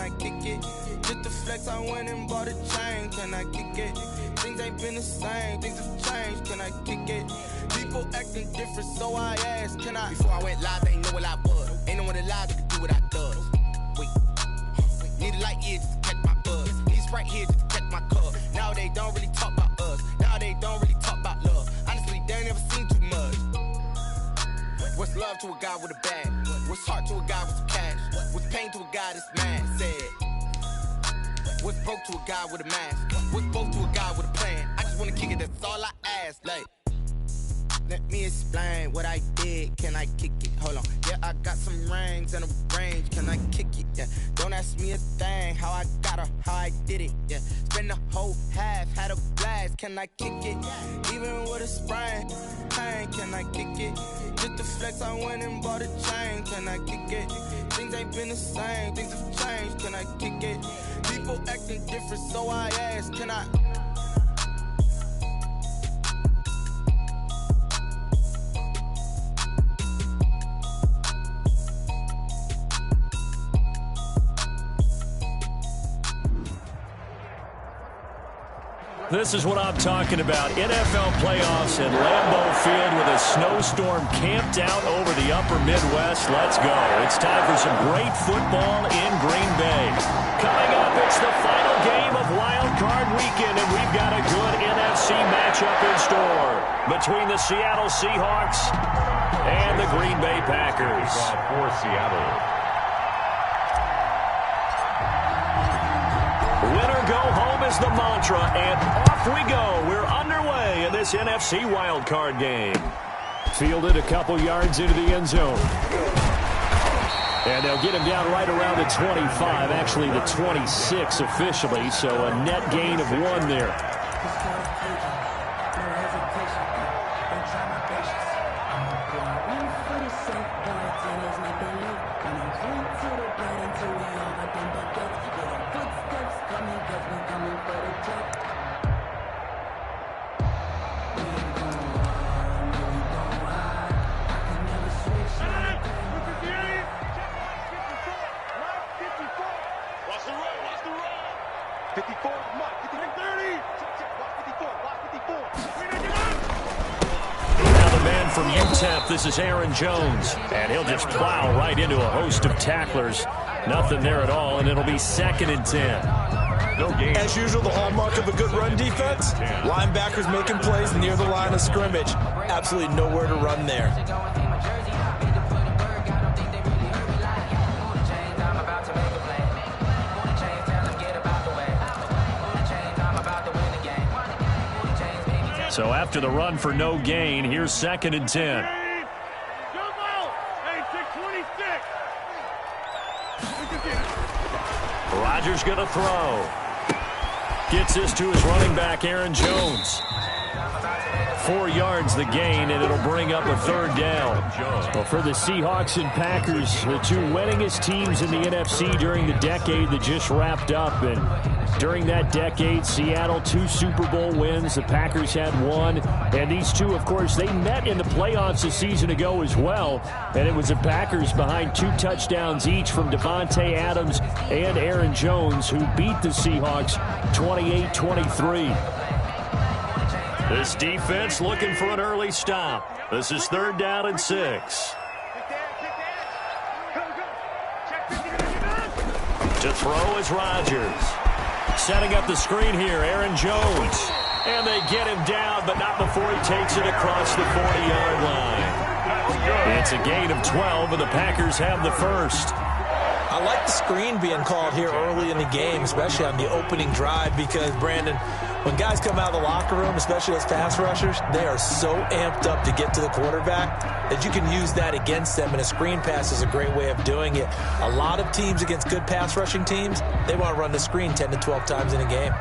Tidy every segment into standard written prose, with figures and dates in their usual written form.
I kick it? Just the flex, I went and bought a chain, can I kick it? Things ain't been the same, things have changed, can I kick it? People acting different, so I asked, can I? Before I went live, they ain't know what I was. Ain't no one alive that could do what I does. Wait, need a light here just to catch my buzz. Need Sprite here just to catch my cup. Now they don't really talk about us. Now they don't really talk about love. Honestly, they ain't never seen too much. What's love to a guy with a bag? What's heart to a guy with some cash? What's pain to a guy that's mad? Said. What's broke to a guy with a mask? What's broke to a guy with a plan? I just wanna kick it, that's all I ask. Like, let me explain what I did. Can I kick it? Hold on. Yeah, I got some rings and a range. Can I kick it? Yeah. Don't ask me a thing. How I got her, how I did it. Yeah. Spend the whole half, had a blast. Can I kick it? Even with a sprain, pain. Can I kick it? Just the flex, I went and bought a chain. Can I kick it? Things ain't been the same. Things have changed. Can I kick it? People acting different, so I ask. Can I? This is what I'm talking about. NFL playoffs at Lambeau Field with a snowstorm camped out over the upper Midwest. Let's go. It's time for some great football in Green Bay. Coming up, it's the final game of Wild Card Weekend, and we've got a good NFC matchup in store between the Seattle Seahawks and the Green Bay Packers. For Seattle. Winner go home is the mantra, and off we go. We're underway in this NFC wildcard game. Fielded a couple yards into the end zone. And they'll get him down right around the 25, actually the 26 officially, so a net gain of 1 there. From UTEP, this is Aaron Jones, and he'll just plow right into a host of tacklers. Nothing there at all, and it'll be 2nd and 10. No gain. As usual, the hallmark of a good run defense, linebackers making plays near the line of scrimmage. Absolutely nowhere to run there. So after the run for no gain, here's 2nd and 10. Rodgers going to throw. Gets this to his running back, Aaron Jones. 4 yards the gain, and it'll bring up a 3rd down. Well, for the Seahawks and Packers, the two winningest teams in the NFC during the decade that just wrapped up. And during that decade, Seattle 2 Super Bowl wins. The Packers had 1. And these two, of course, they met in the playoffs a season ago as well. And it was the Packers behind 2 touchdowns each from Devontae Adams and Aaron Jones, who beat the Seahawks 28-23. This defense looking for an early stop. This is 3rd down and 6. To throw is Rodgers. Setting up the screen here, Aaron Jones. And they get him down, but not before he takes it across the 40-yard line. It's a gain of 12, and the Packers have the first. I like the screen being called here early in the game, especially on the opening drive, because, Brandon, when guys come out of the locker room, especially those pass rushers, they are so amped up to get to the quarterback that you can use that against them, and a screen pass is a great way of doing it. A lot of teams against good pass rushing teams, they want to run the screen 10 to 12 times in a game.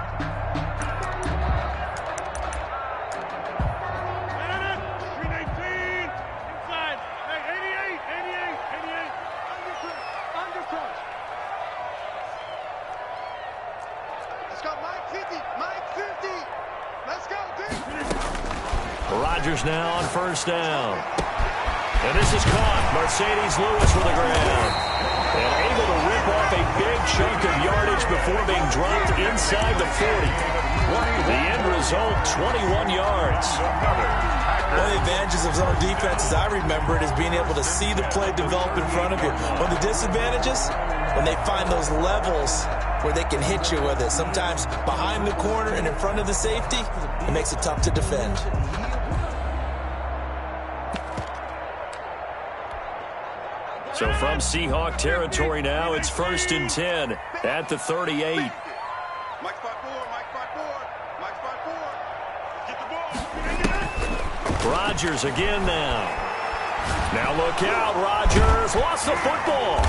Rodgers now on 1st down. And this is caught. Mercedes Lewis with the ground. And able to rip off a big chunk of before being dropped inside the 40. The end result, 21 yards. One of the advantages of zone defense, as I remember it, is being able to see the play develop in front of you. One of the disadvantages, when they find those levels where they can hit you with it, sometimes behind the corner and in front of the safety, it makes it tough to defend. So from Seahawk territory now, it's 1st and 10 at the 38. Rodgers again now. Now look out, Rodgers lost the football.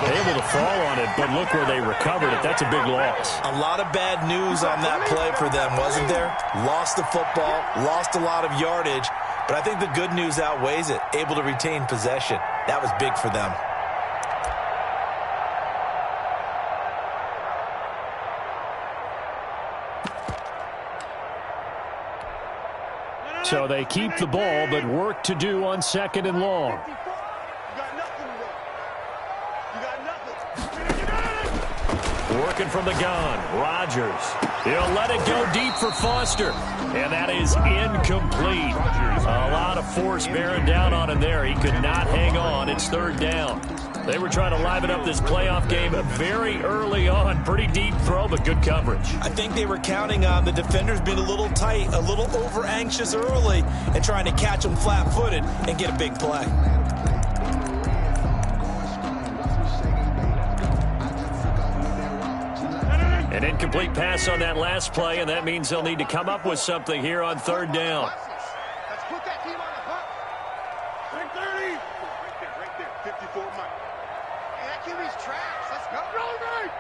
Able to fall on it, but look where they recovered it. That's a big loss. A lot of bad news on that play for them, wasn't there? Lost the football, lost a lot of yardage, but I think the good news outweighs it. Able to retain possession. That was big for them. So they keep the ball, but work to do on 2nd and long. Working from the gun, Rodgers. He'll let it go deep for Foster. And that is incomplete. A lot of force bearing down on him there. He could not hang on. It's 3rd down. They were trying to liven up this playoff game very early on. Pretty deep throw, but good coverage. I think they were counting on the defenders being a little tight, a little over-anxious early, and trying to catch them flat-footed and get a big play. An incomplete pass on that last play, and that means they'll need to come up with something here on 3rd down. Let's put that team on the hunt. 30. Right there. 54 Mike. Hey, that QB's trash. Let's go. Roll right.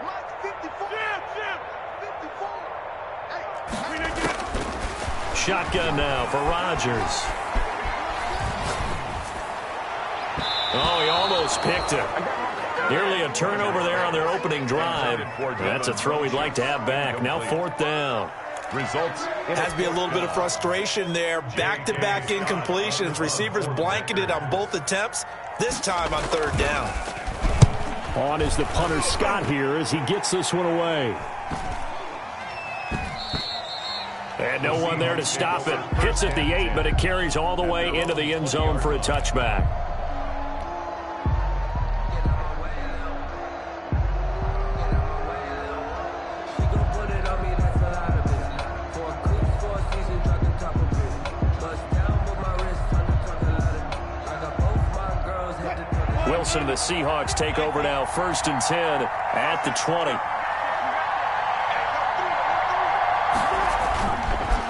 Mike, 54. Jim. 54. Hey. Shotgun now for Rodgers. Oh, he almost picked it. Nearly a turnover there on their opening drive. That's a throw he'd like to have back. Now 4th down. Results. It has to be a little bit of frustration there. Back-to-back incompletions. Receivers blanketed on both attempts, this time on 3rd down. On is the punter Scott here as he gets this one away. And no one there to stop it. Hits at the 8, but it carries all the way into the end zone for a touchback. Wilson and the Seahawks take over now, 1st and 10 at the 20.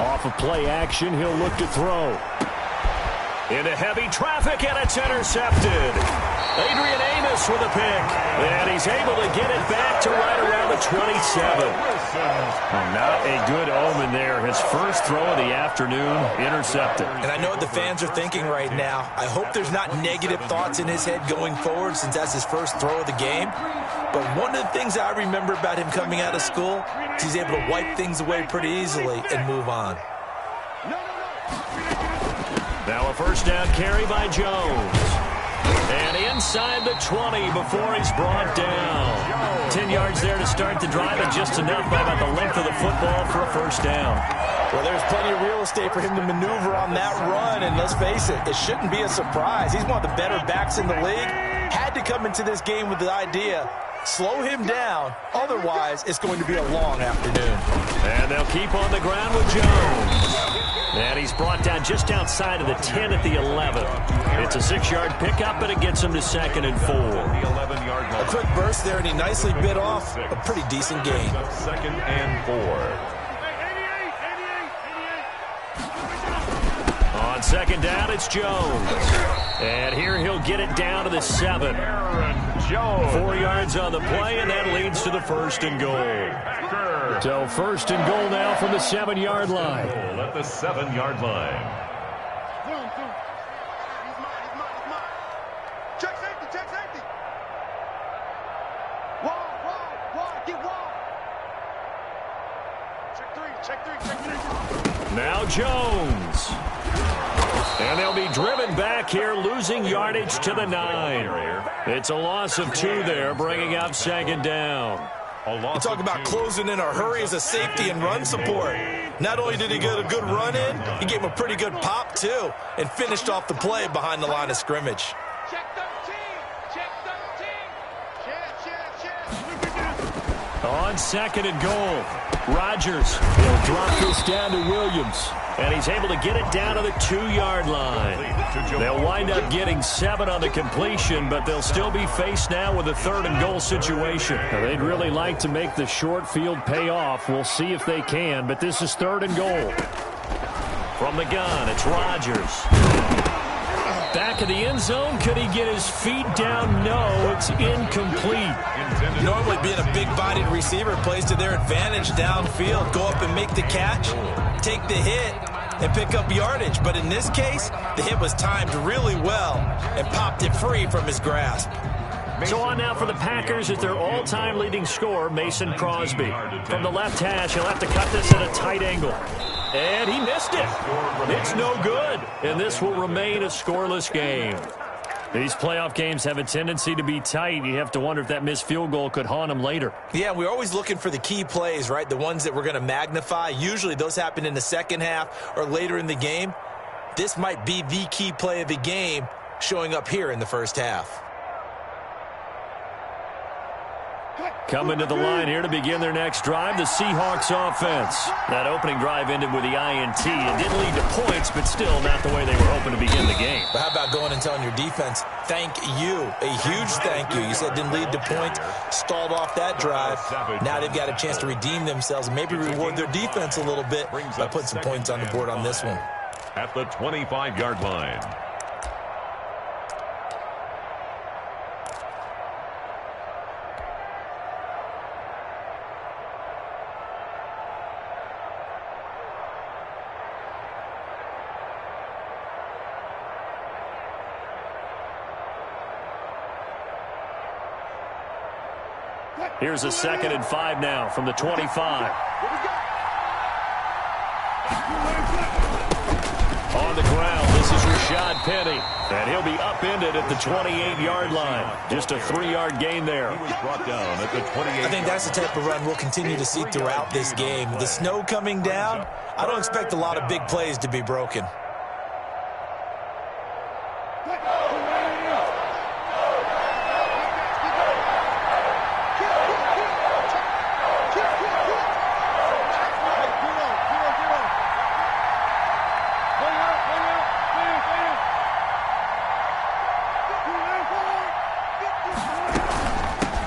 Off of play action, he'll look to throw. Into heavy traffic, and it's intercepted. Adrian Amos with a pick, and he's able to get it back to right around the 27. Not a good omen there. His first throw of the afternoon, intercepted. And I know what the fans are thinking right now. I hope there's not negative thoughts in his head going forward since that's his first throw of the game. But one of the things I remember about him coming out of school is he's able to wipe things away pretty easily and move on. Now a 1st down carry by Jones. And inside the 20 before he's brought down. 10 yards there to start the drive, and just enough by about the length of the football for a 1st down. Well, there's plenty of real estate for him to maneuver on that run, and let's face it, it shouldn't be a surprise. He's one of the better backs in the league. Had to come into this game with the idea, slow him down, otherwise it's going to be a long afternoon. And they'll keep on the ground with Jones. And he's brought down just outside of the 10 at the 11. It's a 6-yard pickup, but it gets him to 2nd and 4. A quick burst there, and he nicely bit off a pretty decent gain. 2nd and 4. On 2nd down, it's Jones. And here he'll get it down to the 7. 4 yards on the play, and that leads to the 1st and goal. So 1st and goal now from the 7-yard line. At the 7-yard line. Check safety. Wall, get wall. Check three. Now Jones. And they'll be driven back here, losing yardage to the 9. It's a loss of 2 there, bringing up second down. You talk about closing in a hurry as a safety and run support. Not only did he get a good run in, he gave him a pretty good pop, too, and finished off the play behind the line of scrimmage. On second and goal, Rodgers. He'll drop this down to Williams. And he's able to get it down to the 2-yard line. They'll wind up getting 7 on the completion, but they'll still be faced now with a 3rd and goal situation. Now, they'd really like to make the short field pay off. We'll see if they can, but this is 3rd and goal. From the gun, it's Rodgers. Back of the end zone. Could he get his feet down? No, it's incomplete. Normally being a big-bodied receiver plays to their advantage downfield. Go up and make the catch, take the hit, and pick up yardage. But in this case, the hit was timed really well and popped it free from his grasp. So on now for the Packers at their all-time leading scorer, Mason Crosby. From the left hash, he'll have to cut this at a tight angle. And he missed it. It's no good. And this will remain a scoreless game. These playoff games have a tendency to be tight. You have to wonder if that missed field goal could haunt them later. Yeah, we're always looking for the key plays, right? The ones that we're going to magnify. Usually those happen in the second half or later in the game. This might be the key play of the game showing up here in the first half. Coming to the line here to begin their next drive, the Seahawks offense. That opening drive ended with the INT. It didn't lead to points, but still not the way they were hoping to begin the game. But how about going and telling your defense, thank you, a huge thank you. You said didn't lead to points, stalled off that drive. Now they've got a chance to redeem themselves and maybe reward their defense a little bit by putting some points on the board on this one. At the 25-yard line. Here's a 2nd and 5 now from the 25. On the ground, this is Rashad Penny. And he'll be upended at the 28-yard line. Just a 3-yard gain there. He was brought down at the 28. I think that's the type of run we'll continue to see throughout this game. The snow coming down, I don't expect a lot of big plays to be broken.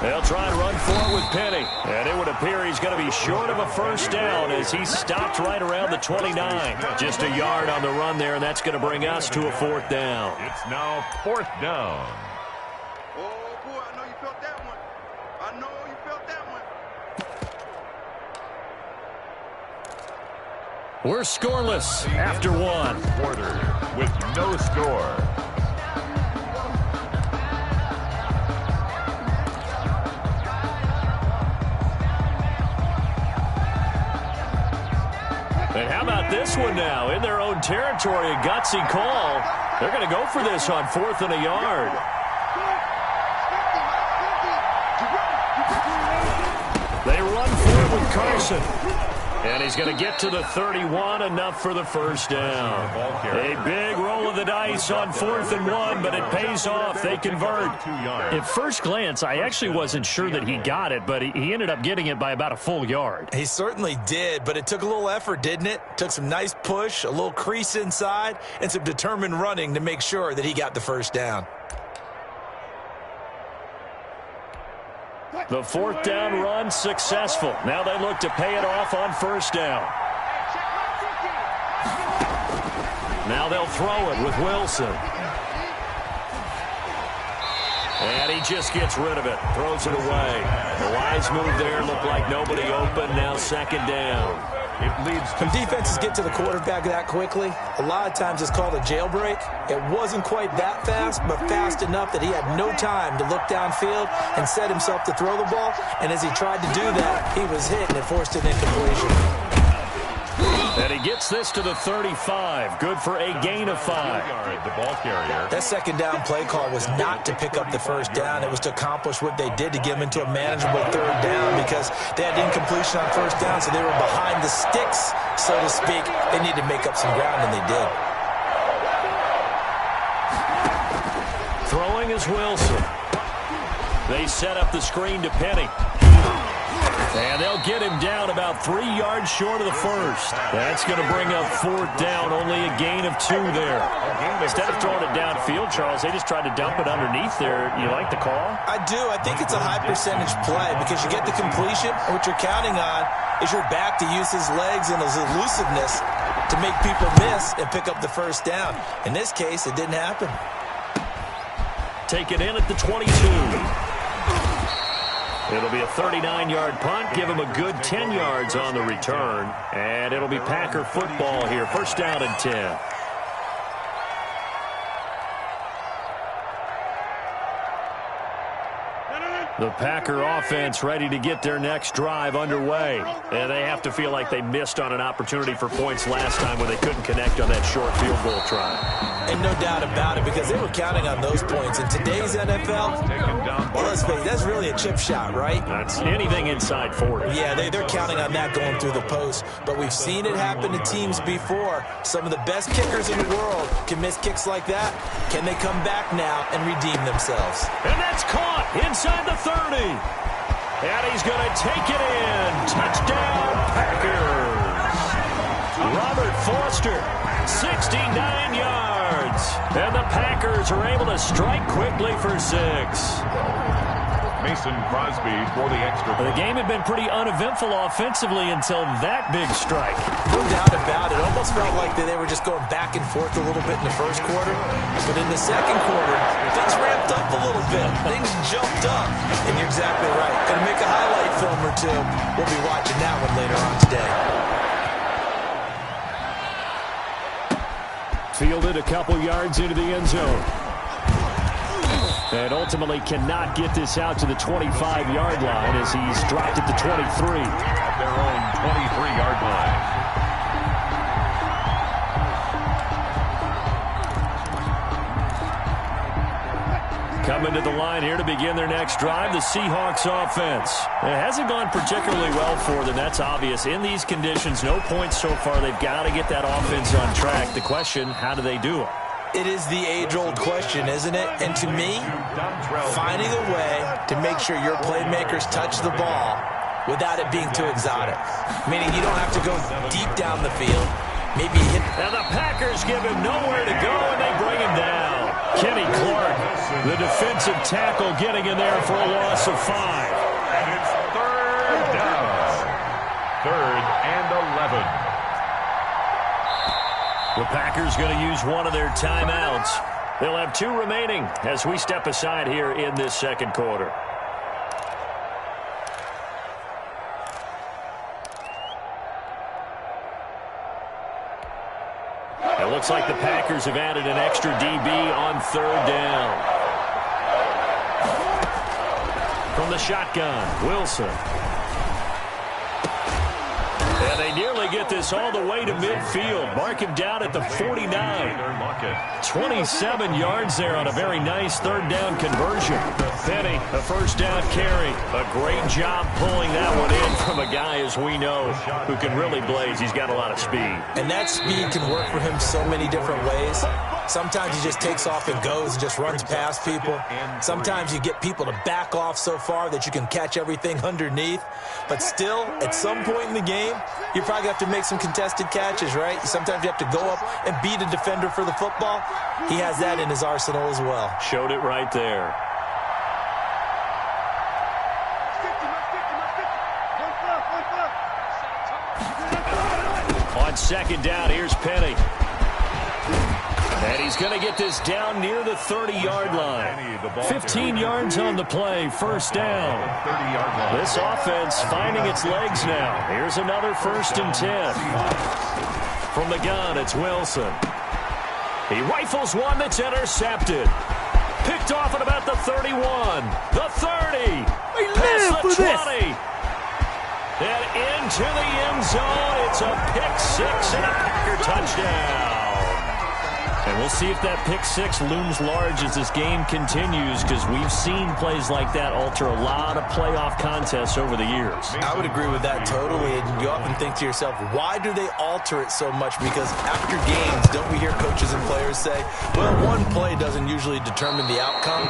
They'll try and run for it with Penny. And it would appear he's going to be short of a first down as he stopped right around the 29. Just a yard on the run there, and that's going to bring us to a 4th down. It's now 4th down. Oh, boy, I know you felt that one. I know you felt that one. We're scoreless after 1. Quarter with no score. And how about this one now? In their own territory, a gutsy call. They're going to go for this on 4th and a yard. They run for it with Carson. And he's going to get to the 31, enough for the first down. A big roll of the dice on 4th and 1, but it pays off. They convert. At first glance, I actually wasn't sure that he got it, but he ended up getting it by about a full yard. He certainly did, but it took a little effort, didn't it? Took some nice push, a little crease inside, and some determined running to make sure that he got the first down. The 4th down run successful. Now they look to pay it off on 1st down. Now they'll throw it with Wilson. And he just gets rid of it. Throws it away. The wise move there. Looked like nobody open. Now 2nd down. It leads to when defenses get to the quarterback that quickly, a lot of times it's called a jailbreak. It wasn't quite that fast, but fast enough that he had no time to look downfield and set himself to throw the ball. And as he tried to do that, he was hit and it forced an incompletion. And he gets this to the 35. Good for a gain of 5. The ball carrier. That second down play call was not to pick up the first down. It was to accomplish what they did to get them into a manageable third down because they had incompletion on first down, so they were behind the sticks, so to speak. They needed to make up some ground, and they did. Throwing is Wilson. They set up the screen to Penny. And they'll get him down about 3 yards short of the first. That's going to bring up 4th down, only a gain of 2 there. Instead of throwing it downfield, Charles, they just tried to dump it underneath there. You like the call? I do. I think it's a high percentage play because you get the completion, and what you're counting on is your back to use his legs and his elusiveness to make people miss and pick up the first down. In this case, it didn't happen. Take it in at the 22. It'll be a 39-yard punt. Give him a good 10 yards on the return. And it'll be Packer football here. First down and 10. The Packer offense ready to get their next drive underway. And they have to feel like they missed on an opportunity for points last time when they couldn't connect on that short field goal try. And no doubt about it, because they were counting on those points. In today's NFL, well, let's face it, that's really a chip shot, right? That's anything inside 40. Yeah, they're counting on that going through the post. But we've seen it happen to teams before. Some of the best kickers in the world can miss kicks like that. Can they come back now and redeem themselves? And that's caught inside the 30. And he's going to take it in. Touchdown, Packers. Robert Foster, 69 yards. And the Packers are able to strike quickly for 6. Mason Crosby for the extra. The game had been pretty uneventful offensively until that big strike. No doubt about it. Almost felt like they were just going back and forth a little bit in the first quarter. But in the second quarter, things ramped up a little bit. Things jumped up. And you're exactly right. Going to make a highlight film or two. We'll be watching that one later on today. Fielded a couple yards into the end zone. And ultimately cannot get this out to the 25-yard line as he's dropped at the 23. At their own 23-yard line. Coming to the line here to begin their next drive, the Seahawks offense. It hasn't gone particularly well for them, that's obvious. In these conditions, no points so far. They've got to get that offense on track. The question, how do they do it? It is the age-old question, isn't it? And to me, finding a way to make sure your playmakers touch the ball without it being too exotic. Meaning you don't have to go deep down the field. Maybe hit. And the Packers give him nowhere to go, and they bring him down. Kenny Clark, the defensive tackle, getting in there for a loss of 5. And it's 3rd down. 3rd and 11. The Packers going to use one of their timeouts. They'll have 2 remaining as we step aside here in this second quarter. It looks like the Packers have added an extra DB on 3rd down. From the shotgun, Wilson. And they nearly get this all the way to midfield. Mark him down at the 49. 27 yards there on a very nice 3rd down conversion. Penny, a first down carry. A great job pulling that one in from a guy, as we know, who can really blaze. He's got a lot of speed. And that speed can work for him so many different ways. Sometimes he just takes off and goes and just runs past people. Sometimes you get people to back off so far that you can catch everything underneath. But still, at some point in the game, you probably have to make some contested catches, right? Sometimes you have to go up and beat a defender for the football. He has that in his arsenal as well. Showed it right there. On 2nd down, here's Penny. And he's going to get this down near the 30-yard line. 15 yards on the play, 1st down. This offense finding its legs now. Here's another 1st and 10. From the gun, it's Wilson. He rifles one that's intercepted. Picked off at about the 31, the 30, past the 20. And into the end zone. It's a pick six and a Packer touchdown. And we'll see if that pick six looms large as this game continues, because we've seen plays like that alter a lot of playoff contests over the years. I would agree with that totally. And you often think to yourself, why do they alter it so much? Because after games, don't we hear coaches and players say, well, one play doesn't usually determine the outcome.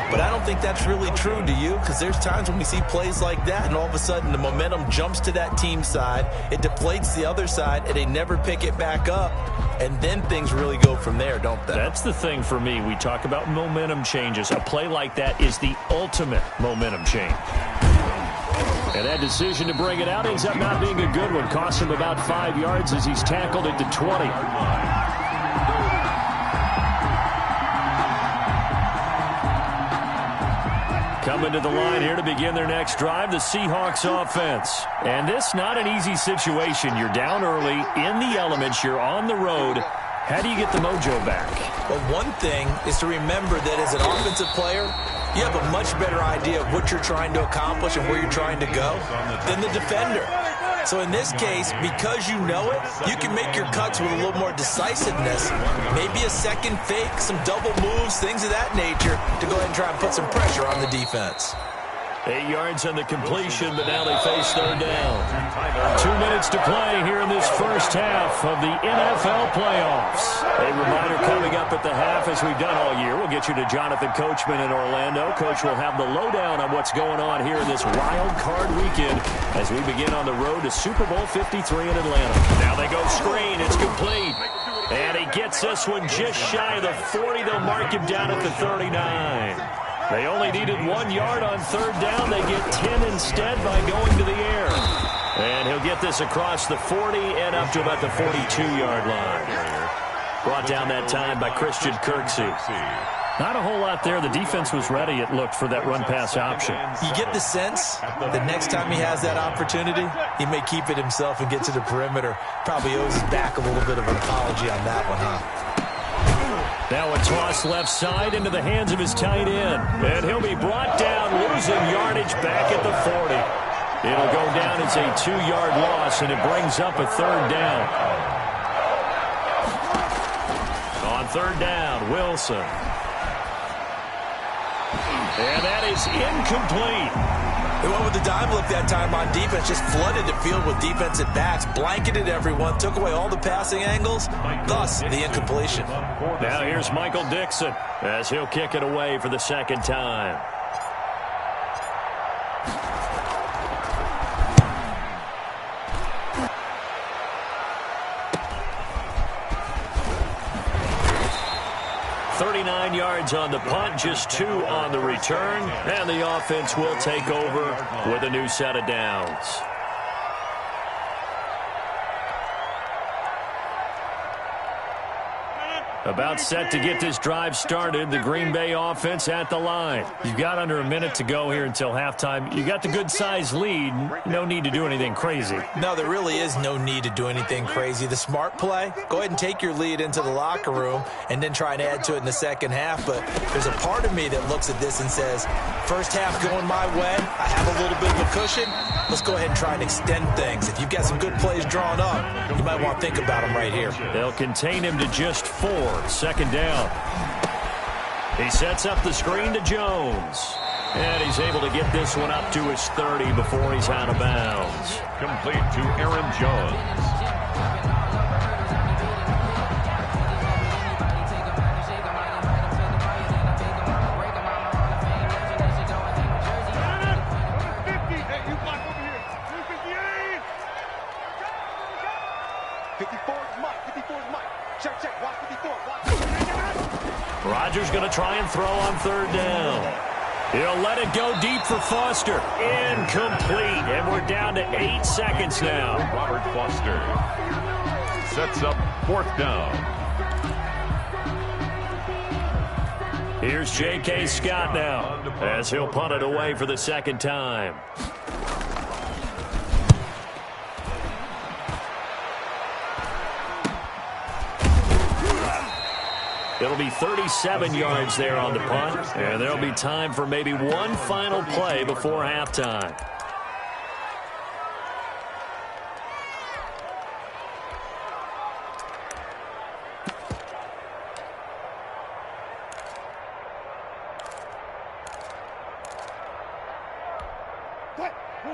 But I don't think that's really true, do you? Because there's times when we see plays like that, and all of a sudden the momentum jumps to that team side, it deflates the other side, and they never pick it back up. And then things really go from there, don't they? That's the thing for me. We talk about momentum changes. A play like that is the ultimate momentum change. And that decision to bring it out ends up not being a good one. Costs him about 5 yards as he's tackled at the 20. Coming to the line here to begin their next drive, the Seahawks offense. And this not an easy situation. You're down early, in the elements, you're on the road. How do you get the mojo back? Well, one thing is to remember that as an offensive player, you have a much better idea of what you're trying to accomplish and where you're trying to go than the defender. So in this case, because you know it, you can make your cuts with a little more decisiveness. Maybe a second fake, some double moves, things of that nature to go ahead and try and put some pressure on the defense. 8 yards on the completion, but now they face third down. 2 minutes to play here in this first half of the NFL playoffs. A reminder coming up at the half, as we've done all year. We'll get you to Jonathan Coachman in Orlando. Coach will have the lowdown on what's going on here in this wild card weekend as we begin on the road to Super Bowl 53 in Atlanta. Now they go screen. It's complete. And he gets this one just shy of the 40. They'll mark him down at the 39. They only needed 1 yard on third down. They get 10 instead by going to the air. And he'll get this across the 40 and up to about the 42-yard line. Brought down that time by Christian Kirksey. Not a whole lot there. The defense was ready, it looked, for that run-pass option. You get the sense that next time he has that opportunity, he may keep it himself and get to the perimeter. Probably owes his back a little bit of an apology on that one, huh? Now a toss left side into the hands of his tight end. And he'll be brought down, losing yardage back at the 40. It'll go down as a 2-yard loss, and it brings up a third down. On third down, Wilson. And that is incomplete. They went with the dime look that time on defense, just flooded the field with defensive backs, blanketed everyone, took away all the passing angles, thus the incompletion. Now here's Michael Dixon as he'll kick it away for the second time. Yards on the punt, just 2 on the return, and the offense will take over with a new set of downs. About set to get this drive started, the Green Bay offense at the line. You've got under a minute to go here until halftime. You got the good-sized lead. No need to do anything crazy. No, there really is no need to do anything crazy. The smart play, go ahead and take your lead into the locker room and then try and add to it in the second half. But there's a part of me that looks at this and says, first half going my way, I have a little bit of a cushion. Let's go ahead and try and extend things. If you've got some good plays drawn up, you might want to think about them right here. They'll contain him to just 4. Second down. He sets up the screen to Jones. And he's able to get this one up to his 30 before he's out of bounds. Complete to Aaron Jones. Rodgers going to try and throw on third down. He'll let it go deep for Foster. Incomplete. And we're down to 8 seconds now. Robert Foster sets up fourth down. Here's J.K. Scott now as he'll punt it away for the second time. It'll be 37 yards there on the punt, and there'll be time for maybe one final play before halftime.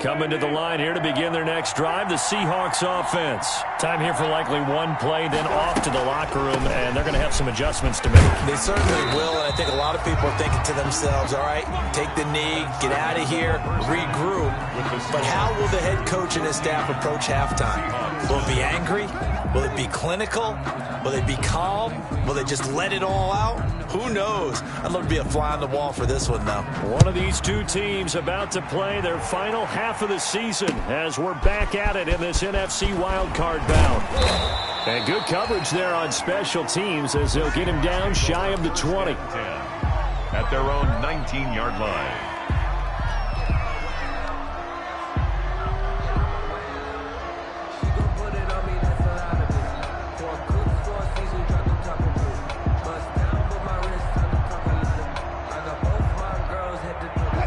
Coming to the line here to begin their next drive, the Seahawks offense. Time here for likely one play, then off to the locker room, and they're going to have some adjustments to make. They certainly will, and I think a lot of people are thinking to themselves, all right, take the knee, get out of here, regroup. But how will the head coach and his staff approach halftime? Will it be angry? Will it be clinical? Will they be calm? Will they just let it all out? Who knows? I'd love to be a fly on the wall for this one, though. One of these two teams about to play their final half of the season as we're back at it in this NFC wildcard bout. And good coverage there on special teams as they'll get him down shy of the 20. At their own 19-yard line.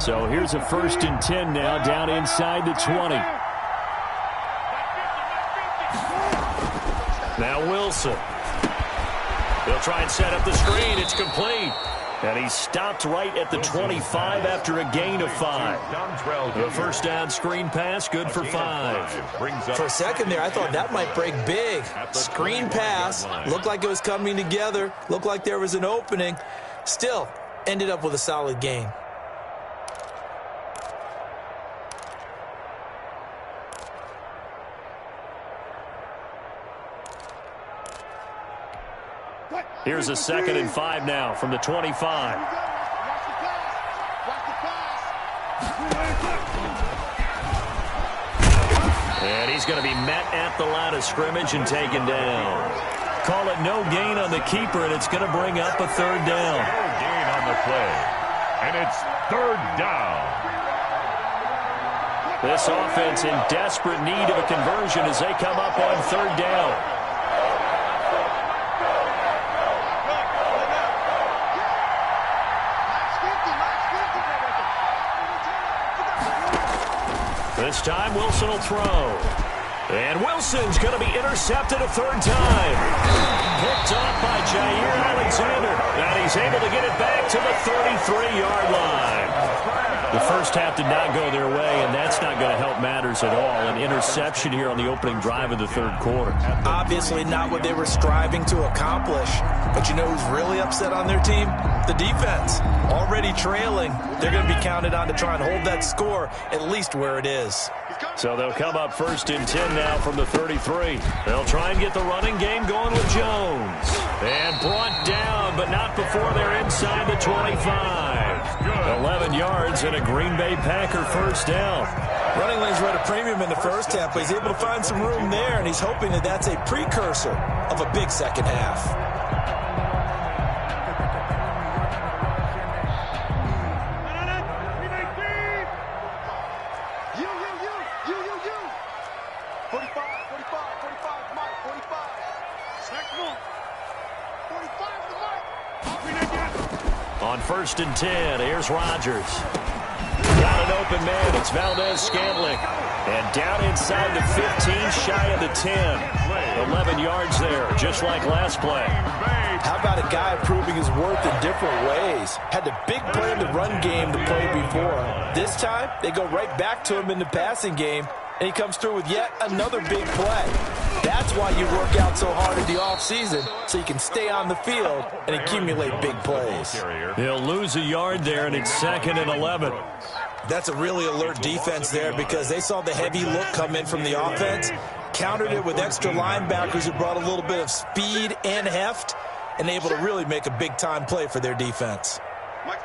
So here's a 1st and 10 now, down inside the 20. Now Wilson. They'll try and set up the screen. It's complete. And he stopped right at the 25 after a gain of 5. The first down screen pass, good for 5. For a second there, I thought that might break big. Screen pass, looked like it was coming together, looked like there was an opening. Still, ended up with a solid gain. Here's a 2nd and 5 now from the 25. And he's going to be met at the line of scrimmage and taken down. Call it no gain on the keeper, and it's going to bring up a 3rd down. No gain on the play. And it's 3rd down. This offense in desperate need of a conversion as they come up on 3rd down. This time, Wilson will throw. And Wilson's going to be intercepted a 3rd time. Picked off by Jair Alexander. And he's able to get it back to the 33-yard line. The first half did not go their way, and that's not going to help matters at all. An interception here on the opening drive of the 3rd quarter. Obviously not what they were striving to accomplish. But you know who's really upset on their team? The defense. Already trailing. They're going to be counted on to try and hold that score at least where it is. So they'll come up 1st and 10 now from the 33. They'll try and get the running game going with Jones. And brought down, but not before they're inside the 25. 11 yards and a Green Bay Packer 1st down. Running lanes were at a premium in the first half, but he's able to find some room there, and he's hoping that that's a precursor of a big second half. On 1st and 10, here's Rodgers. Got an open man. It's Valdez-Scantling. And down inside the 15, shy of the 10. 11 yards there, just like last play. How about a guy proving his worth in different ways? Had the big play in the run game to play before. This time, they go right back to him in the passing game, and he comes through with yet another big play. That's why you work out so hard in the offseason, so you can stay on the field and accumulate big plays. He'll lose a yard there, and it's 2nd and 11. That's a really alert defense there because they saw the heavy look come in from the offense, countered it with extra linebackers who brought a little bit of speed and heft, and able to really make a big-time play for their defense. 26.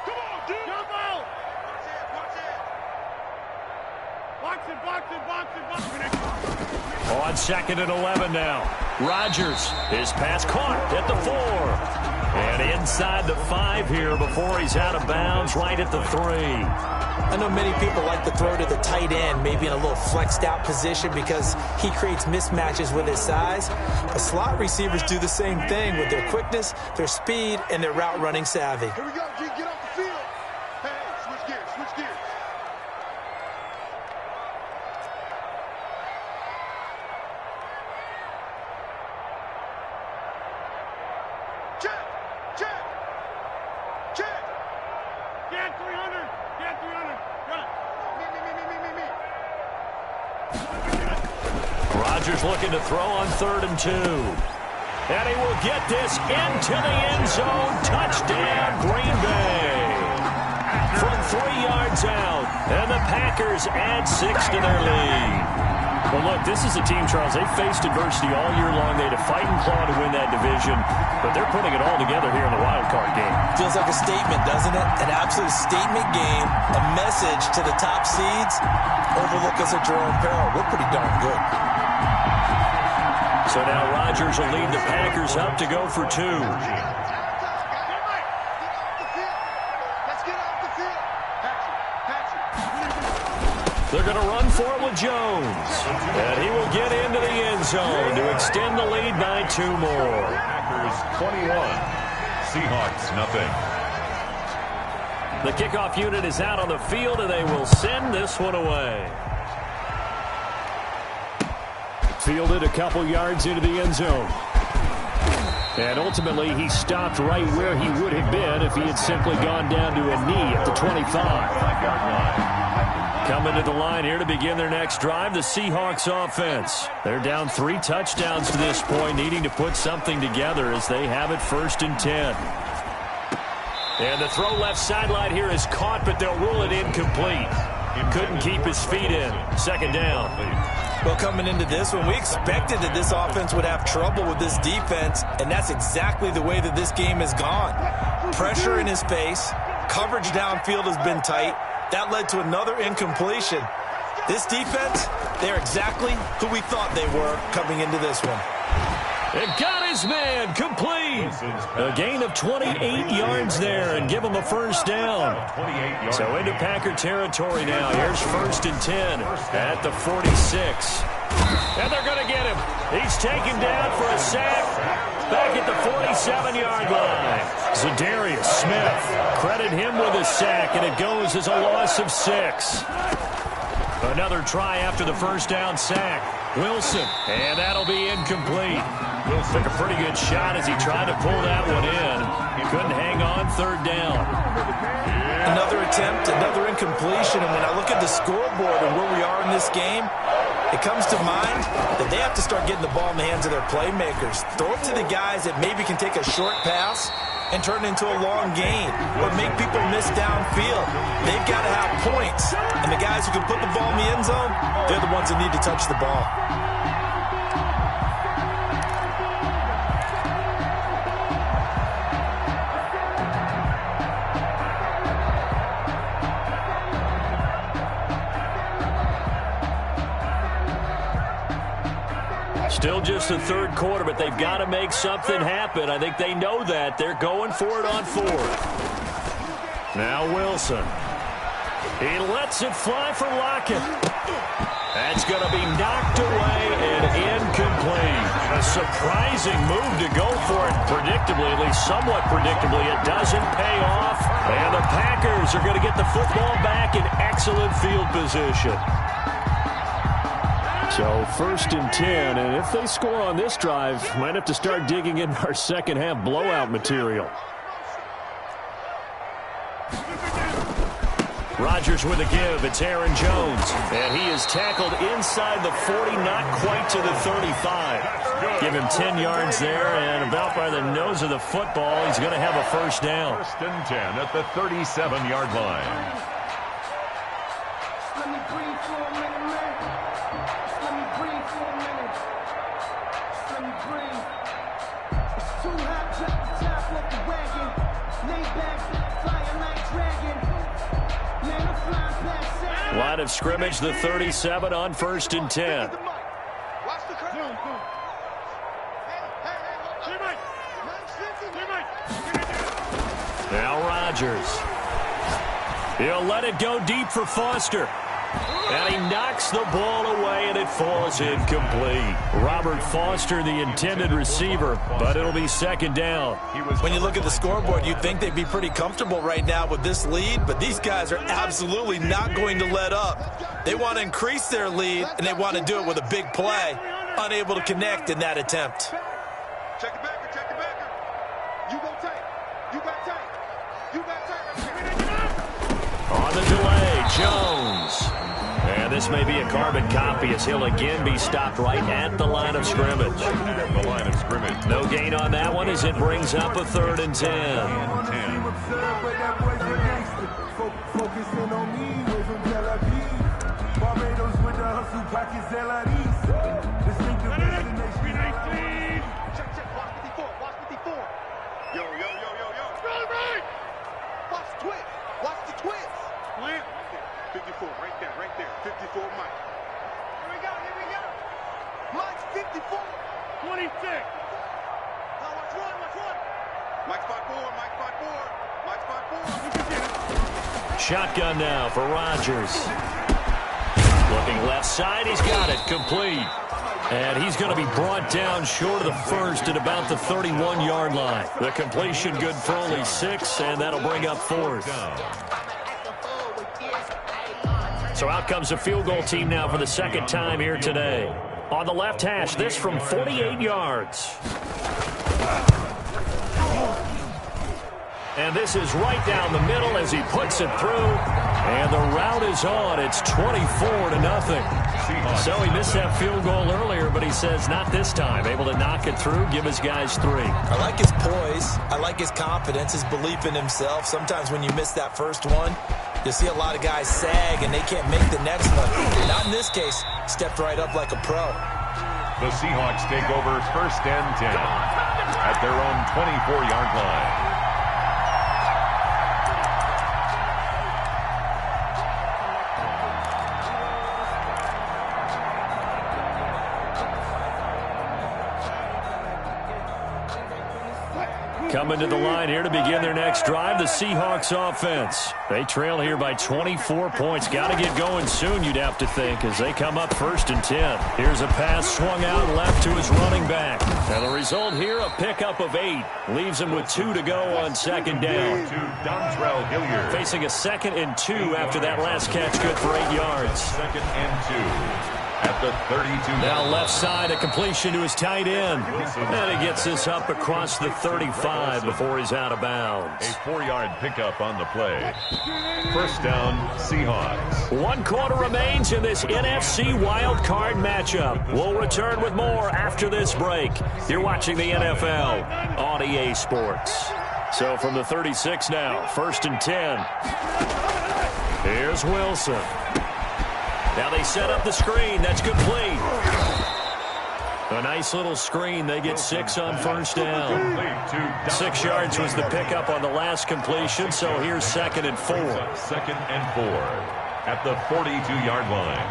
Come on, dude. Jump out. Box it. On 2nd and 11 now. Rodgers, his pass caught at the 4. And inside the 5 here before he's out of bounds right at the 3. I know many people like to throw to the tight end, maybe in a little flexed out position because he creates mismatches with his size. But slot receivers do the same thing with their quickness, their speed, and their route running savvy. Here we go, G. Get off the field. Hey, switch gears. Check. 300. Rodgers looking to throw on 3rd and 2. And he will get this into the end zone. Touchdown, Green Bay. From 3 yards out. And the Packers add 6 to their lead. Well, look, this is a team, Charles, they faced adversity all year long. They had to fight and claw to win that division, but they're putting it all together here in the wild card game. Feels like a statement, doesn't it? An absolute statement game, a message to the top seeds. Overlook us at your own peril. We're pretty darn good. So now Rodgers will lead the Packers up to go for 2. They're going to run for it with Jones. And he will get into the end zone to extend the lead by 2 more. Packers 21, Seahawks nothing. The kickoff unit is out on the field, and they will send this one away. Fielded a couple yards into the end zone. And ultimately, he stopped right where he would have been if he had simply gone down to a knee at the 25. Coming to the line here to begin their next drive, the Seahawks offense. They're down 3 touchdowns to this point, needing to put something together as they have it 1st and 10. And the throw left sideline here is caught, but they'll rule it incomplete. Couldn't keep his feet in. 2nd down. Well, coming into this one, we expected that this offense would have trouble with this defense, and that's exactly the way that this game has gone. Pressure in his face. Coverage downfield has been tight. That led to another incompletion. This defense, they're exactly who we thought they were coming into this one. It got his man complete. A gain of 28 yards there and give him a 1st down. So into Packer territory now. Here's 1st and 10 at the 46. And they're going to get him. He's taken down for a sack back at the 47-yard line. Zadarius Smith, credit him with a sack, and it goes as a loss of 6. Another try after the 1st down sack. Wilson, and that'll be incomplete. Wilson took a pretty good shot as he tried to pull that one in. He couldn't hang on 3rd down. Another attempt, another incompletion, and when I look at the scoreboard and where we are in this game, it comes to mind that they have to start getting the ball in the hands of their playmakers. Throw it to the guys that maybe can take a short pass and turn it into a long gain or make people miss downfield. They've got to have points, and the guys who can put the ball in the end zone, they're the ones that need to touch the ball. Still just the 3rd quarter, but they've got to make something happen. I think they know that. They're going for it on 4th. Now Wilson. He lets it fly for Lockett. That's going to be knocked away and incomplete. A surprising move to go for it predictably, at least somewhat predictably. It doesn't pay off, and the Packers are going to get the football back in excellent field position. So 1st and 10, and if they score on this drive, might have to start digging in our second half blowout material. Rodgers with a give. It's Aaron Jones, and he is tackled inside the 40, not quite to the 35. Give him 10 yards there, and about by the nose of the football, he's going to have a 1st down. 1st and 10 at the 37-yard line. Line of scrimmage, the 37 on 1st and 10. Now Rodgers. He'll let it go deep for Foster. And he knocks the ball away, and it falls incomplete. Robert Foster, the intended receiver, but it'll be 2nd down. When you look at the scoreboard, you'd think they'd be pretty comfortable right now with this lead, but these guys are absolutely not going to let up. They want to increase their lead, and they want to do it with a big play. Unable to connect in that attempt. Check it back, check it back. You go tight. You got tight. You got tight. On the delay, Jones. And this may be a carbon copy as he'll again be stopped right at the line of scrimmage. At the line of scrimmage. No gain on that one as it brings up a 3rd and 10. Focusing on me, way from Tel Aviv. Barbados with the hustle pockets, LREs. Distinctive destination. Check, watch 54, watch 54. Yo. Go right! Watch the twist, watch the twist. Clear. 54, right there. 54, Mike. Here we go. Mike's 54. 26. Now watch one. Mike's 5-4. Shotgun now for Rodgers. Looking left side, he's got it, complete. And he's going to be brought down short of the first at about the 31-yard line. The completion good for only 6, and that'll bring up 4th. So out comes a field goal team now for the 2nd time here today. On the left hash, this from 48 yards. And this is right down the middle as he puts it through. And the route is on. It's 24-0. So he missed that field goal earlier, but he says not this time. Able to knock it through, give his guys 3. I like his poise. I like his confidence, his belief in himself. Sometimes when you miss that first one, you see a lot of guys sag and they can't make the next one. Not in this case. Stepped right up like a pro. The Seahawks take over 1st and 10 at their own 24-yard line. Coming to the line here to begin their next drive, the Seahawks offense. They trail here by 24 points. Got to get going soon, you'd have to think, as they come up 1st and 10. Here's a pass swung out left to his running back. And the result here, a pickup of 8. Leaves him with 2 to go on 2nd down. To Dontrell Hilliard. Facing a 2nd and 2 after that last catch, good for 8 yards. 2nd and 2. At the 32. Now left side, a completion to his tight end. And he gets this up across the 35 before he's out of bounds. A 4-yard pickup on the play. 1st down, Seahawks. 1 quarter remains in this NFC wild card matchup. We'll return with more after this break. You're watching the NFL on EA Sports. So from the 36 now, 1st and 10. Here's Wilson. Now they set up the screen. That's complete. A nice little screen. They get 6 on 1st down. 6 yards was the pickup on the last completion, so here's 2nd and 4. 2nd and 4 at the 42-yard line.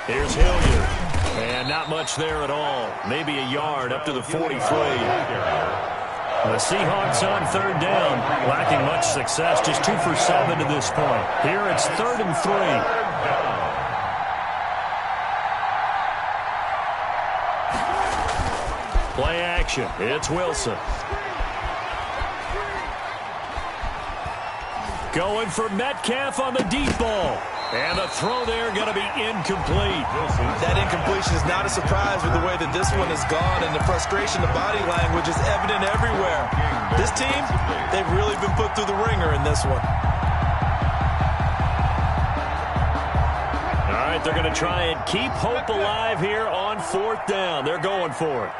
Here's Hilliard. And not much there at all. Maybe a yard up to the 43. The Seahawks on 3rd down, lacking much success, just 2 for 7 to this point. Here it's 3rd and 3. Play action, it's Wilson. Going for Metcalf on the deep ball. And the throw there going to be incomplete. That incompletion is not a surprise with the way that this one has gone, and the frustration, the body language is evident everywhere. This team, they've really been put through the ringer in this one. All right, they're going to try and keep hope alive here on 4th down. They're going for it.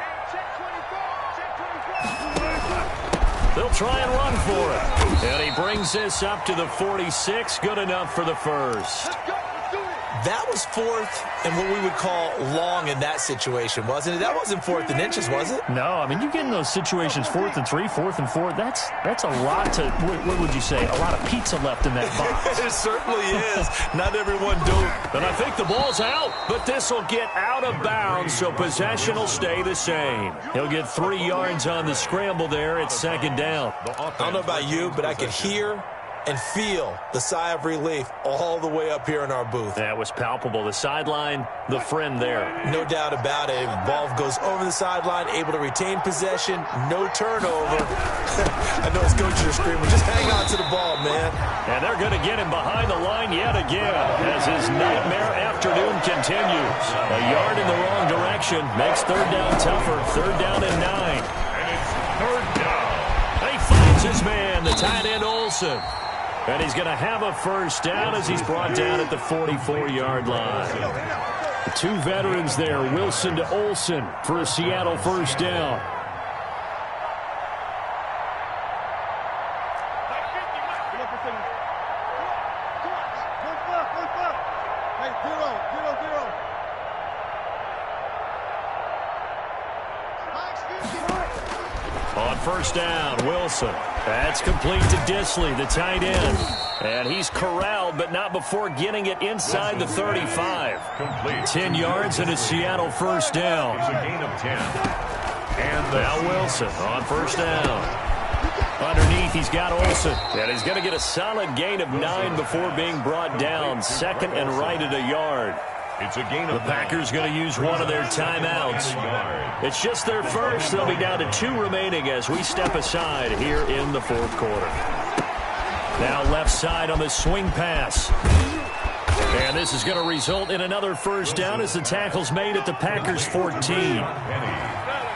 They'll try and run for it. And he brings this up to the 46. Good enough for the first. That was 4th and what we would call long in that situation, wasn't it? That wasn't 4th and inches, was it? No, I mean, you get in those situations 4th and 3, 4th and 4. That's a lot to, what would you say, a lot of pizza left in that box. It certainly is. Not everyone do. And I think the ball's out, but this will get out of bounds, so possession will stay the same. He'll get 3 yards on the scramble there at 2nd down. I don't know about you, but I could hear and feel the sigh of relief all the way up here in our booth. That was palpable. The sideline, the friend there. No doubt about it. Ball goes over the sideline, able to retain possession, no turnover. I know his coaches are screaming, just hang on to the ball, man. And they're going to get him behind the line yet again as his nightmare afternoon continues. A yard in the wrong direction makes 3rd down tougher. 3rd down and 9. And it's 3rd down. finds his man, the tight end Olsen. And he's going to have a first down as he's brought down at the 44-yard line. The two veterans there, Wilson to Olsen, for a Seattle first down. On first down, Wilson. That's complete to Disley, the tight end. And he's corralled, but not before getting it inside the 35. Complete. 10 yards and a Seattle first down. It's a gain of 10. And now Wilson on first down. Underneath, he's got Olsen. And he's going to get a solid gain of 9 before being brought down. Second and right at a yard. It's a gain of the Packers going to use one of their timeouts. It's just their first. They'll be down to 2 remaining as we step aside here in the fourth quarter. Now left side on the swing pass. And this is going to result in another first down as the tackle's made at the Packers 14.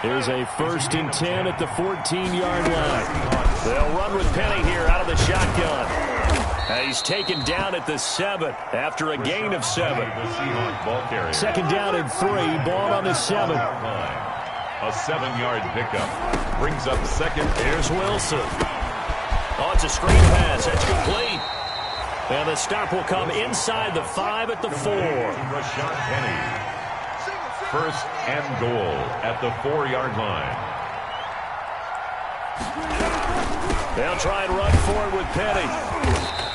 Here's a 1st and 10 at the 14-yard line. They'll run with Penny here out of the shotgun. He's taken down at the 7 after a gain of 7. Second down and 3, ball on the 7. A 7-yard pickup brings up second. Here's Wilson. Oh, it's a screen pass. That's complete. And the stop will come inside the 5 at the 4. Rashad Penny. First and goal at the 4-yard line. They'll try and run for it with Penny.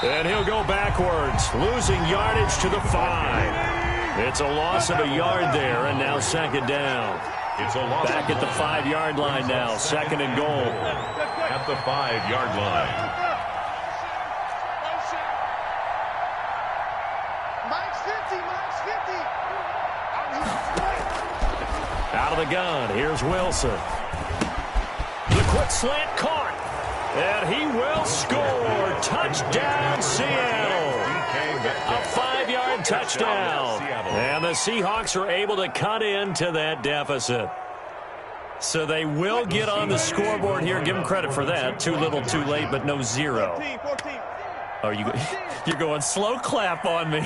And he'll go backwards, losing yardage to the 5. It's a loss of a yard there, and now second down. It's a loss. Back at the 5-yard line now, second and goal. At the 5-yard line. Out of the gun, here's Wilson. The quick slant caught. And he will score. Touchdown, Seattle. A 5-yard touchdown. And the Seahawks are able to cut into that deficit. So they will get on the scoreboard here. Give them credit for that. Too little, too late, but no 0. Oh, you're going slow clap on me.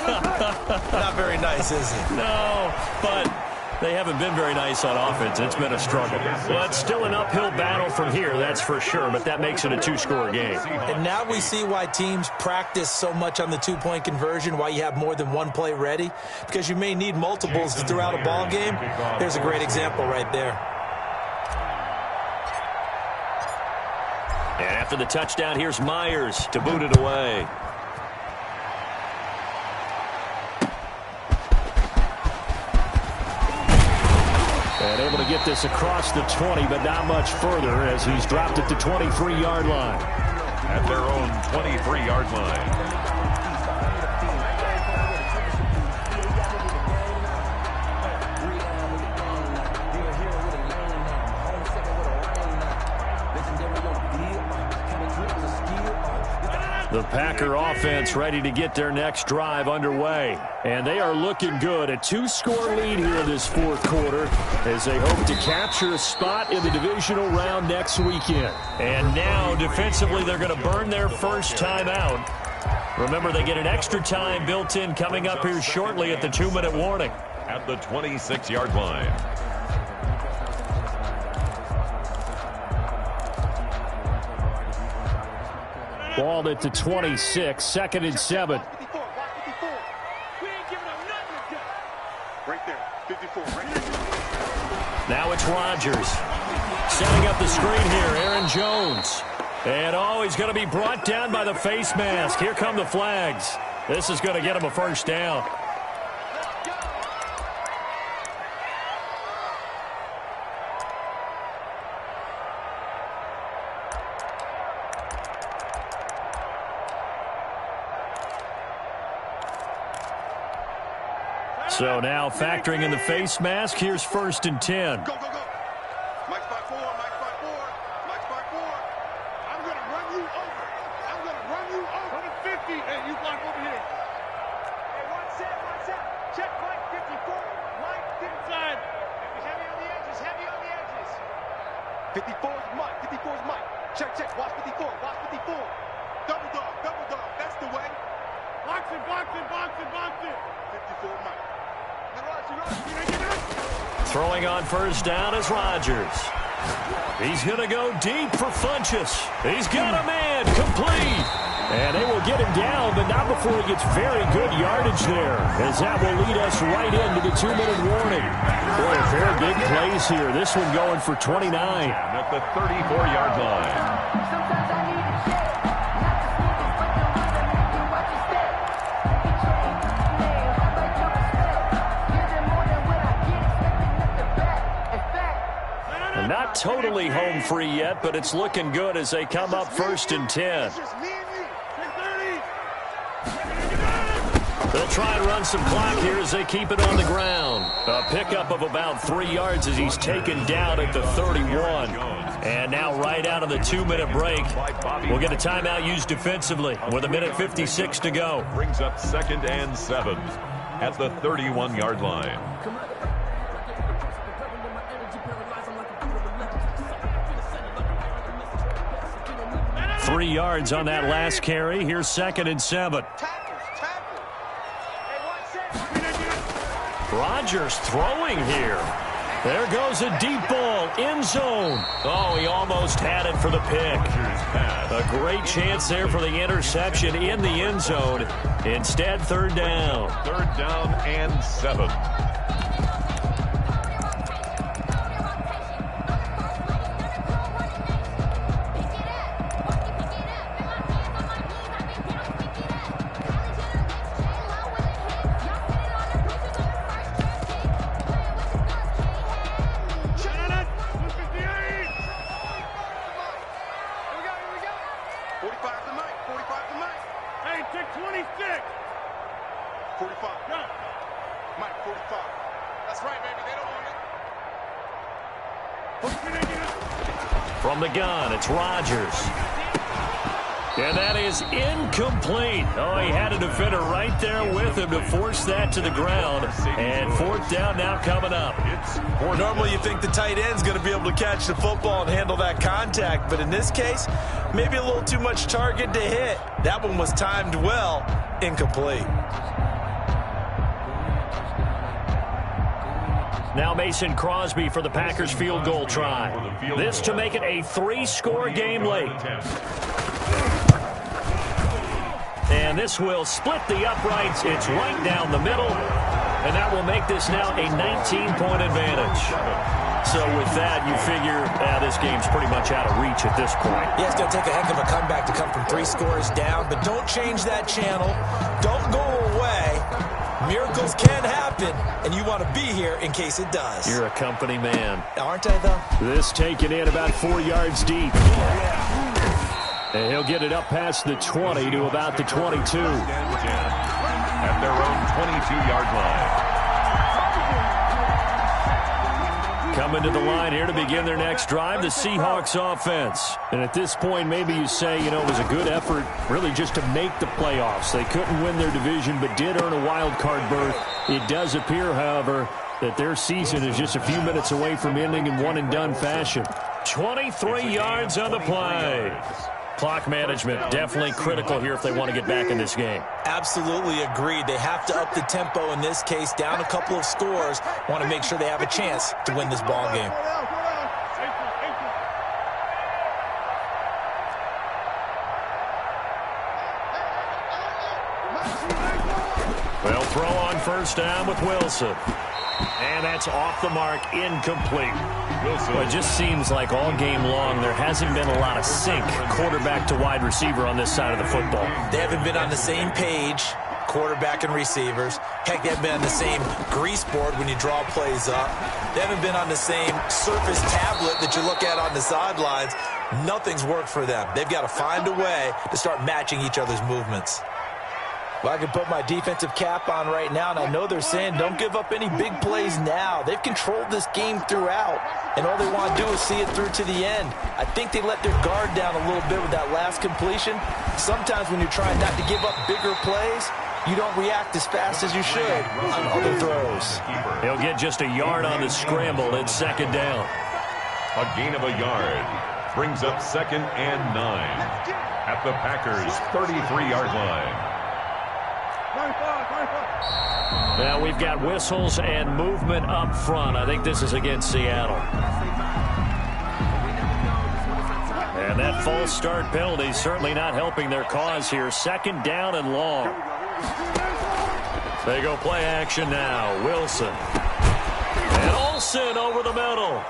Not very nice, is it? No, but they haven't been very nice on offense. It's been a struggle. Well, it's still an uphill battle from here, that's for sure, but that makes it a 2-score game. And now we see why teams practice so much on the 2-point conversion, why you have more than one play ready, because you may need multiples throughout a ball game. There's a great example right there. And after the touchdown, here's Myers to boot it away. And able to get this across the 20, but not much further as he's dropped at the 23-yard line. At their own 23-yard line. The Packer offense ready to get their next drive underway. And they are looking good. A 2-score lead here in this fourth quarter as they hope to capture a spot in the divisional round next weekend. And now, defensively, they're going to burn their first time out. Remember, they get an extra time built in coming up here shortly at the 2-minute warning. At the 26-yard line. Ball at the 26, 2nd and 7. Now it's Rodgers. Setting up the screen here, Aaron Jones. And he's going to be brought down by the face mask. Here come the flags. This is going to get him a first down. So now factoring in the face mask, here's 1st and 10. Go, go, go. Mike 5-4, Mike 5-4, Mike 5-4. I'm going to run you over. I'm going to run you over. 50. Hey, you block over here. Hey, one set. Check Mike 54. Mike inside. Heavy on the edges, heavy on the edges. 54 is Mike, 54 is Mike. Check, check. Watch 54. Watch 54. Double dog. Double dog. That's the way. Box it, box it, box it, box it. 54 Mike. Throwing on first down is Rodgers. He's going to go deep for Funchess. He's got a man complete. And they will get him down, but not before he gets very good yardage there, as that will lead us right into the 2-minute warning. Boy, a pair of big plays here. This one going for 29. At the 34-yard line. Sometimes I need a check, not to sneak this, but the one that make you watch your step. Make it train, man, how about your respect? Give them more than what I get, expecting nothing back. In fact, Not totally home free yet, but it's looking good as they come up 1st and 10. They'll try and run some clock here as they keep it on the ground. A pickup of about 3 yards as he's taken down at the 31. And now right out of the 2-minute break, we'll get a timeout used defensively with 1:56 to go. Brings up 2nd and 7 at the 31-yard line. Three yards on that last carry. Here's 2nd and 7. Rodgers throwing here. There goes a deep ball, end zone. Oh, he almost had it for the pick. A great chance there for the interception in the end zone. Instead, 3rd down. 3rd down and 7. From the gun, it's Rodgers. And that is incomplete. Oh, he had a defender right there with him to force that to the ground. And 4th down now coming up. Normally you think the tight end's going to be able to catch the football and handle that contact. But in this case, maybe a little too much target to hit. That one was timed well. Incomplete. Now Mason Crosby for the Packers field goal try. This to make it a 3-score game late. And this will split the uprights. It's right down the middle. And that will make this now a 19-point advantage. So with that, you figure this game's pretty much out of reach at this point. Yeah, it's going to take a heck of a comeback to come from 3 scores down. But don't change that channel. Don't go away. Miracles can happen, and you want to be here in case it does. You're a company man. Aren't I, though? This taken in about 4 yards deep. And he'll get it up past the 20 to about the 22. At their own 22-yard line. Coming to the line here to begin their next drive, the Seahawks offense. And at this point, maybe you say, it was a good effort really just to make the playoffs. They couldn't win their division but did earn a wild card berth. It does appear, however, that their season is just a few minutes away from ending in one-and-done fashion. 23 yards on the play. Clock management definitely critical here if they want to get back in this game. Absolutely agreed. They have to up the tempo in this case, down a couple of scores. Want to make sure they have a chance to win this ball game. They'll throw on first down with Wilson. And that's off the mark, incomplete. Well, it just seems like all game long there hasn't been a lot of sync quarterback to wide receiver on this side of the football. They haven't been on the same page, quarterback and receivers. Heck, they haven't been on the same grease board when you draw plays up. They haven't been on the same surface tablet that you look at on the sidelines. Nothing's worked for them. They've got to find a way to start matching each other's movements. Well, I can put my defensive cap on right now, and I know they're saying don't give up any big plays now. They've controlled this game throughout, and all they want to do is see it through to the end. I think they let their guard down a little bit with that last completion. Sometimes when you're trying not to give up bigger plays, you don't react as fast as you should on other throws. He'll get just a yard on the scramble. It's 2nd down. A gain of a yard. Brings up 2nd and 9 at the Packers' 33-yard line. Now we've got whistles and movement up front. I think this is against Seattle. And that false start penalty certainly not helping their cause here. 2nd down and long. They go play action now. Wilson. And Olsen over the middle.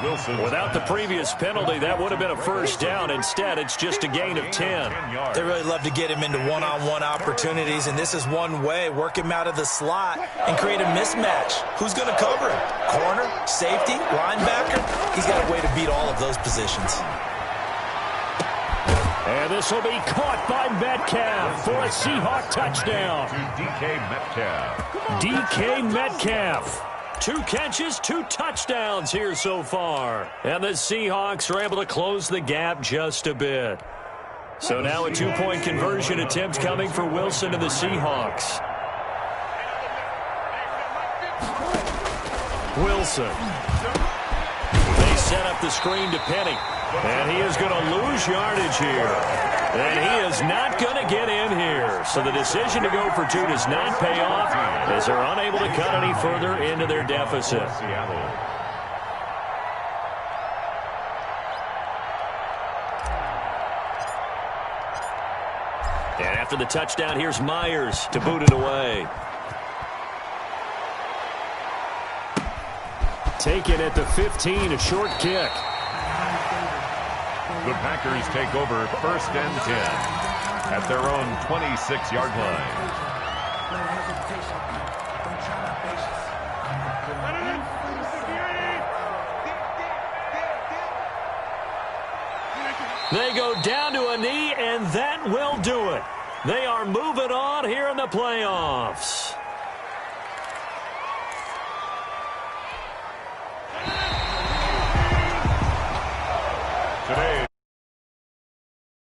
Wilson. Without the previous penalty, that would have been a first down. Instead, it's just a gain of 10. They really love to get him into one-on-one opportunities, and this is one way. Work him out of the slot and create a mismatch. Who's going to cover him? Corner, safety, linebacker? He's got a way to beat all of those positions. And this will be caught by Metcalf for a Seahawk touchdown. To DK Metcalf. DK Metcalf. 2 catches, 2 touchdowns here so far. And the Seahawks are able to close the gap just a bit. So now a 2-point conversion attempt coming for Wilson and the Seahawks. Wilson. They set up the screen to Penny. And he is going to lose yardage here. And he is not going to get in here. So the decision to go for 2 does not pay off as they're unable to cut any further into their deficit. And after the touchdown, here's Myers to boot it away. Taken at the 15, a short kick. The Packers take over 1st and 10 at their own 26-yard line. They go down to a knee, and that will do it. They are moving on here in the playoffs. Today,